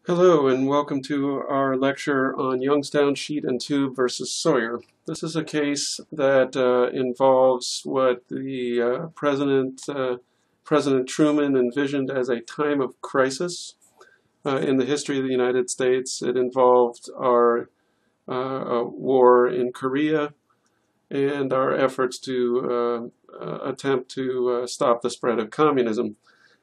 Hello and welcome to our lecture on Youngstown Sheet and Tube versus Sawyer. This is a case that involves what the President Truman envisioned as a time of crisis in the history of the United States. It involved our war in Korea and our efforts to attempt to stop the spread of communism.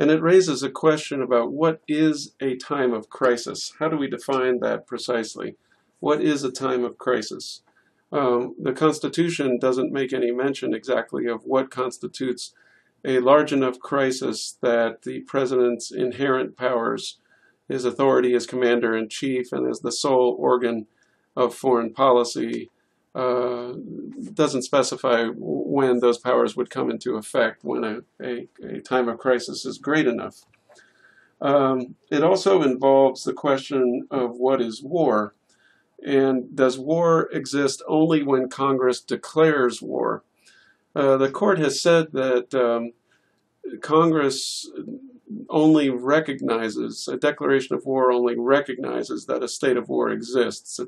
And it raises a question about what is a time of crisis? How do we define that precisely? What is a time of crisis? The Constitution doesn't make any mention exactly of what constitutes a large enough crisis that the president's inherent powers, his authority as commander-in-chief and as the sole organ of foreign policy, doesn't specify when those powers would come into effect when a time of crisis is great enough. It also involves the question of what is war, and does war exist only when Congress declares war? The court has said that Congress only recognizes, a declaration of war only recognizes that a state of war exists.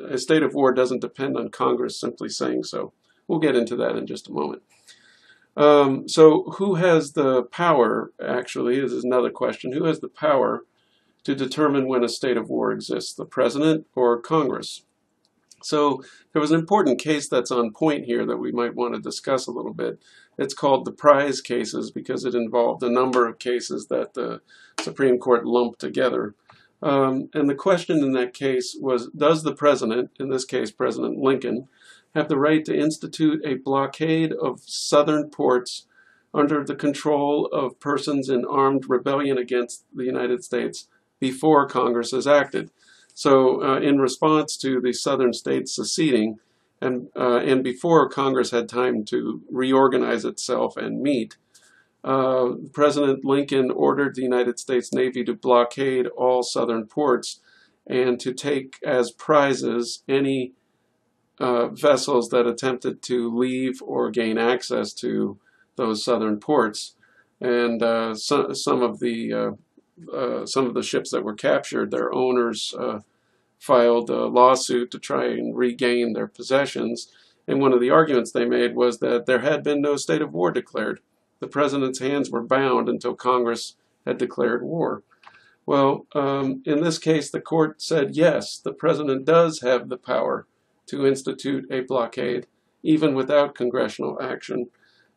A state of war doesn't depend on Congress simply saying so. We'll get into that in just a moment. So who has the power, actually, this is another question, who has the power to determine when a state of war exists, the president or Congress? So there was an important case that's on point here that we might want to discuss a little bit. It's called the prize cases because it involved a number of cases that the Supreme Court lumped together. And the question in that case was, does the president, in this case President Lincoln, have the right to institute a blockade of southern ports under the control of persons in armed rebellion against the United States before Congress has acted? So in response to the southern states seceding, and before Congress had time to reorganize itself and meet, President Lincoln ordered the United States Navy to blockade all southern ports and to take as prizes any vessels that attempted to leave or gain access to those southern ports. And some of the ships that were captured, their owners filed a lawsuit to try and regain their possessions. And one of the arguments they made was that there had been no state of war declared. The president's hands were bound until Congress had declared war. Well, in this case, the court said, yes, the president does have the power to institute a blockade, even without congressional action.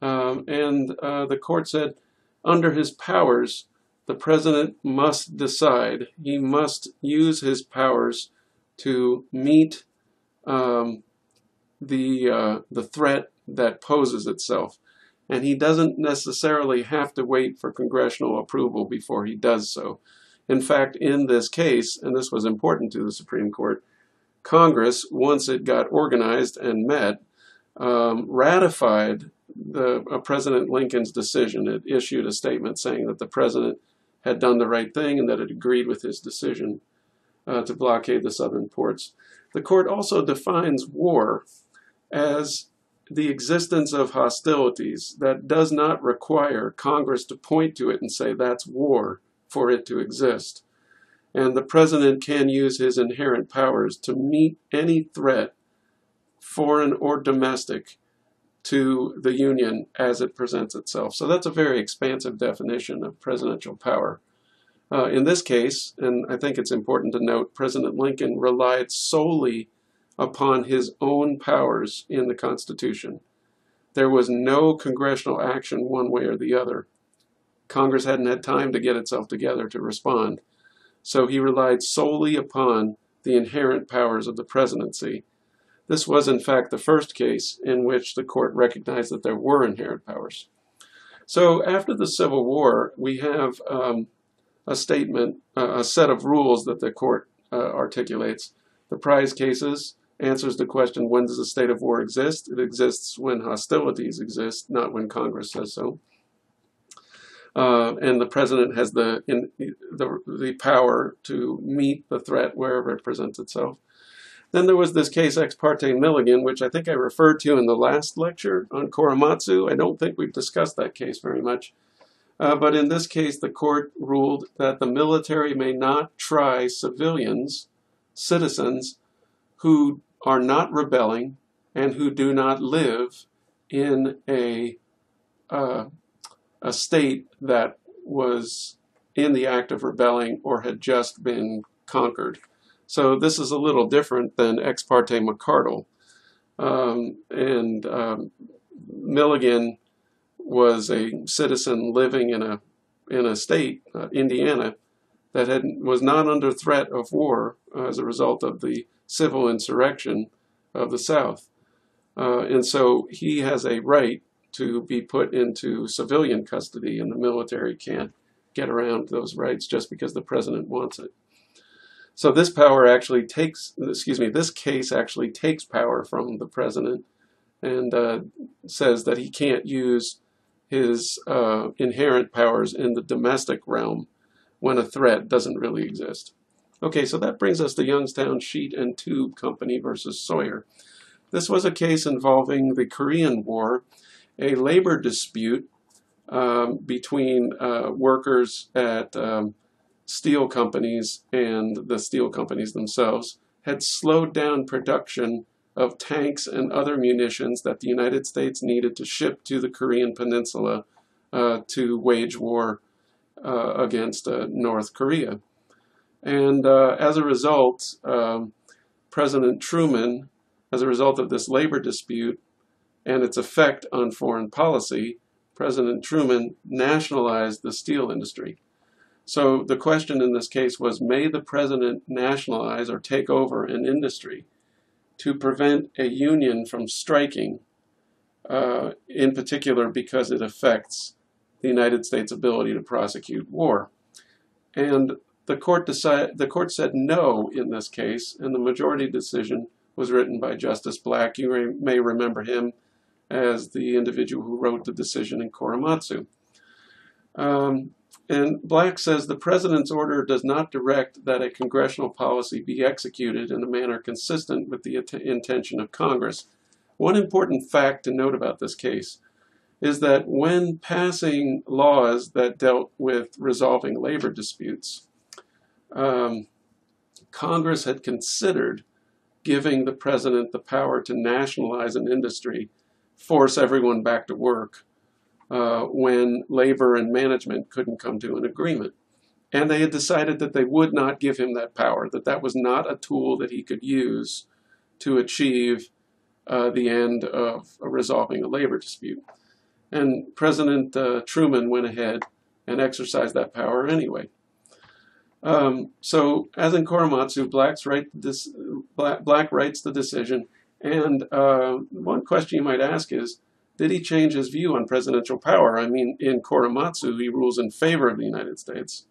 The court said, under his powers, the president must decide. He must use his powers to meet the threat that poses itself. And he doesn't necessarily have to wait for congressional approval before he does so. In fact, in this case, and this was important to the Supreme Court, Congress, once it got organized and met, ratified President Lincoln's decision. It issued a statement saying that the president had done the right thing and that it agreed with his decision to blockade the southern ports. The court also defines war as the existence of hostilities that does not require Congress to point to it and say that's war for it to exist. And the president can use his inherent powers to meet any threat, foreign or domestic, to the Union as it presents itself. So that's a very expansive definition of presidential power. In this case, and I think it's important to note, President Lincoln relied solely upon his own powers in the Constitution. There was no congressional action one way or the other. Congress hadn't had time to get itself together to respond. So he relied solely upon the inherent powers of the presidency. This was, in fact, the first case in which the court recognized that there were inherent powers. So after the Civil War, we have a statement, a set of rules that the court articulates. The prize cases answers the question, when does a state of war exist? It exists when hostilities exist, not when Congress says so. And the president has the power to meet the threat wherever it presents itself. Then there was this case Ex parte Milligan, which I think I referred to in the last lecture on Korematsu. I don't think we've discussed that case very much. But in this case, the court ruled that the military may not try civilians, citizens, who are not rebelling and who do not live in a state that was in the act of rebelling or had just been conquered. So this is a little different than ex parte McCardle. Milligan was a citizen living in a state, Indiana, that was not under threat of war as a result of the civil insurrection of the South. And so he has a right to be put into civilian custody, and the military can't get around those rights just because the president wants it. So this case actually takes power from the president and says that he can't use his inherent powers in the domestic realm when a threat doesn't really exist. Okay, so that brings us to Youngstown Sheet and Tube Company versus Sawyer. This was a case involving the Korean War, a labor dispute between workers at steel companies, and the steel companies themselves had slowed down production of tanks and other munitions that the United States needed to ship to the Korean Peninsula to wage war against North Korea. And as a result, President Truman, as a result of this labor dispute and its effect on foreign policy, President Truman nationalized the steel industry. So the question in this case was, may the president nationalize or take over an industry to prevent a union from striking, in particular because it affects the United States' ability to prosecute war? And the court said no in this case, and the majority decision was written by Justice Black. You may remember him as the individual who wrote the decision in Korematsu. And Black says the president's order does not direct that a congressional policy be executed in a manner consistent with the intention of Congress. One important fact to note about this case is that when passing laws that dealt with resolving labor disputes, Congress had considered giving the president the power to nationalize an industry, force everyone back to work, when labor and management couldn't come to an agreement. And they had decided that they would not give him that power, that that was not a tool that he could use to achieve the end of resolving a labor dispute. And President Truman went ahead and exercised that power anyway. So, as in Korematsu, Black writes the decision, and one question you might ask is, did he change his view on presidential power? I mean, in Korematsu, he rules in favor of the United States.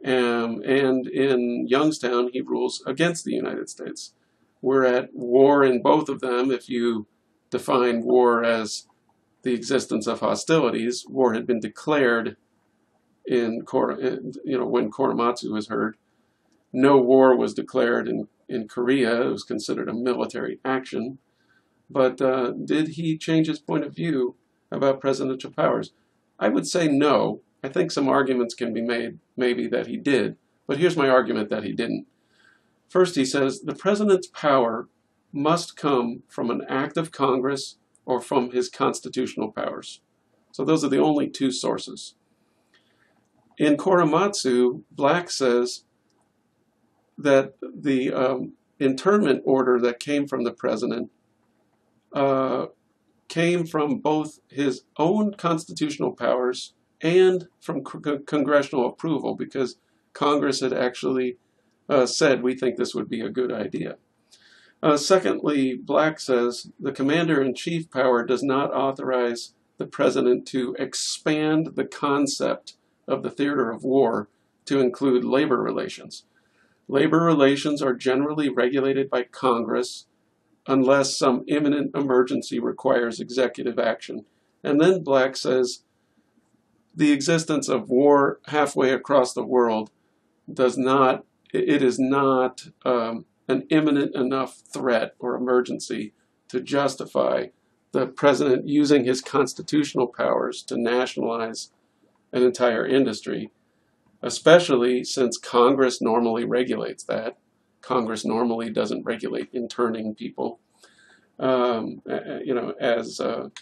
And in Youngstown, he rules against the United States. We're at war in both of them. If you define war as the existence of hostilities, war had been declared when Korematsu was heard. No war was declared in Korea. It was considered a military action. But did he change his point of view about presidential powers? I would say no. I think some arguments can be made, maybe, that he did. But here's my argument that he didn't. First, he says the president's power must come from an act of Congress or from his constitutional powers. So those are the only two sources. In Korematsu, Black says that the internment order that came from the president came from both his own constitutional powers and from congressional approval, because Congress had actually said, we think this would be a good idea. Secondly, Black says the commander-in-chief power does not authorize the president to expand the concept of the theater of war to include labor relations. Labor relations are generally regulated by Congress unless some imminent emergency requires executive action. And then Black says the existence of war halfway across the world is not an imminent enough threat or emergency to justify the president using his constitutional powers to nationalize an entire industry, especially since Congress normally regulates that. Congress normally doesn't regulate interning people, as the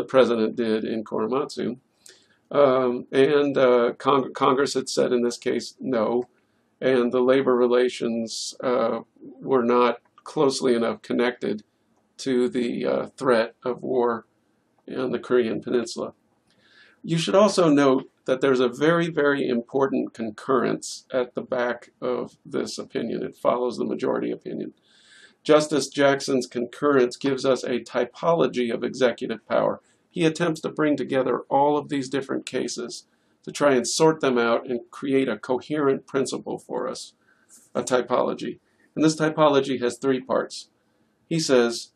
president did in Korematsu. Congress had said in this case no, and the labor relations were not closely enough connected to the threat of war on the Korean Peninsula. You should also note that there's a very, very important concurrence at the back of this opinion. It follows the majority opinion. Justice Jackson's concurrence gives us a typology of executive power. He attempts to bring together all of these different cases to try and sort them out and create a coherent principle for us, a typology. And this typology has three parts. He says,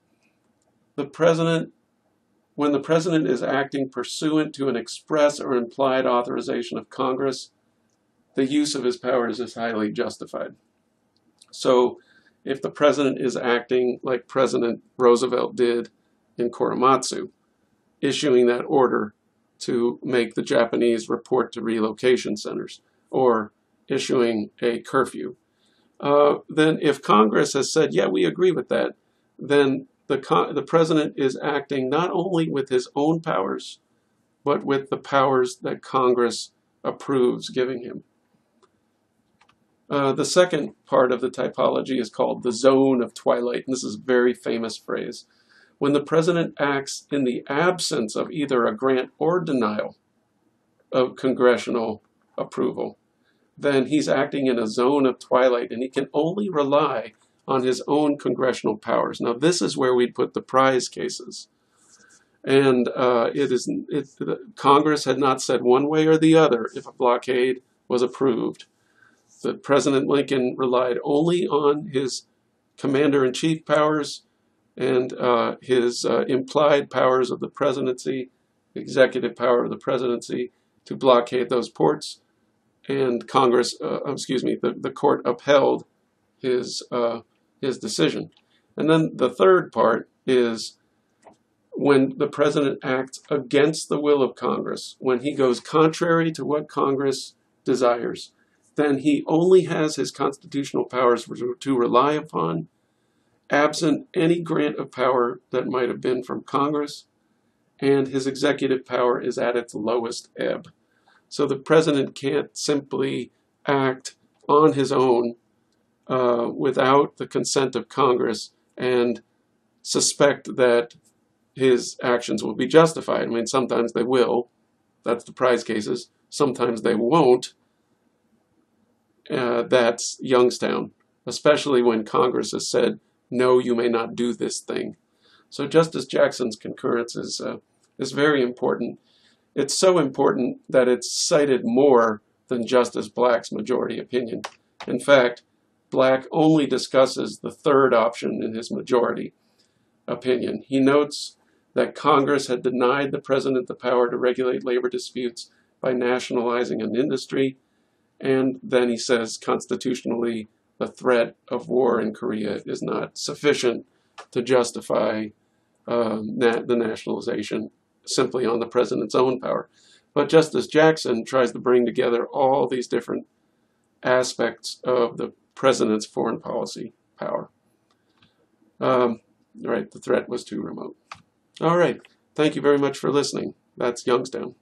when the president is acting pursuant to an express or implied authorization of Congress, the use of his powers is highly justified. So if the president is acting like President Roosevelt did in Korematsu, issuing that order to make the Japanese report to relocation centers, or issuing a curfew, then if Congress has said, yeah, we agree with that, then the president is acting not only with his own powers, but with the powers that Congress approves giving him. The second part of the typology is called the zone of twilight, and this is a very famous phrase. When the president acts in the absence of either a grant or denial of congressional approval, then he's acting in a zone of twilight, and he can only rely on his own congressional powers. Now, this is where we'd put the prize cases. And Congress had not said one way or the other if a blockade was approved. The President Lincoln relied only on his commander-in-chief powers and his implied powers of the presidency, executive power of the presidency, to blockade those ports. And the court upheld his decision. And then the third part is when the president acts against the will of Congress, when he goes contrary to what Congress desires, then he only has his constitutional powers to rely upon, absent any grant of power that might have been from Congress, and his executive power is at its lowest ebb. So the president can't simply act on his own without the consent of Congress and suspect that his actions will be justified. I mean, sometimes they will. That's the prize cases. Sometimes they won't. That's Youngstown, especially when Congress has said, no, you may not do this thing. So Justice Jackson's concurrence is very important. It's so important that it's cited more than Justice Black's majority opinion. In fact, Black only discusses the third option in his majority opinion. He notes that Congress had denied the president the power to regulate labor disputes by nationalizing an industry, and then he says constitutionally the threat of war in Korea is not sufficient to justify the nationalization simply on the president's own power. But Justice Jackson tries to bring together all these different aspects of the president's foreign policy power. Right, the threat was too remote. All right, thank you very much for listening. That's Youngstown.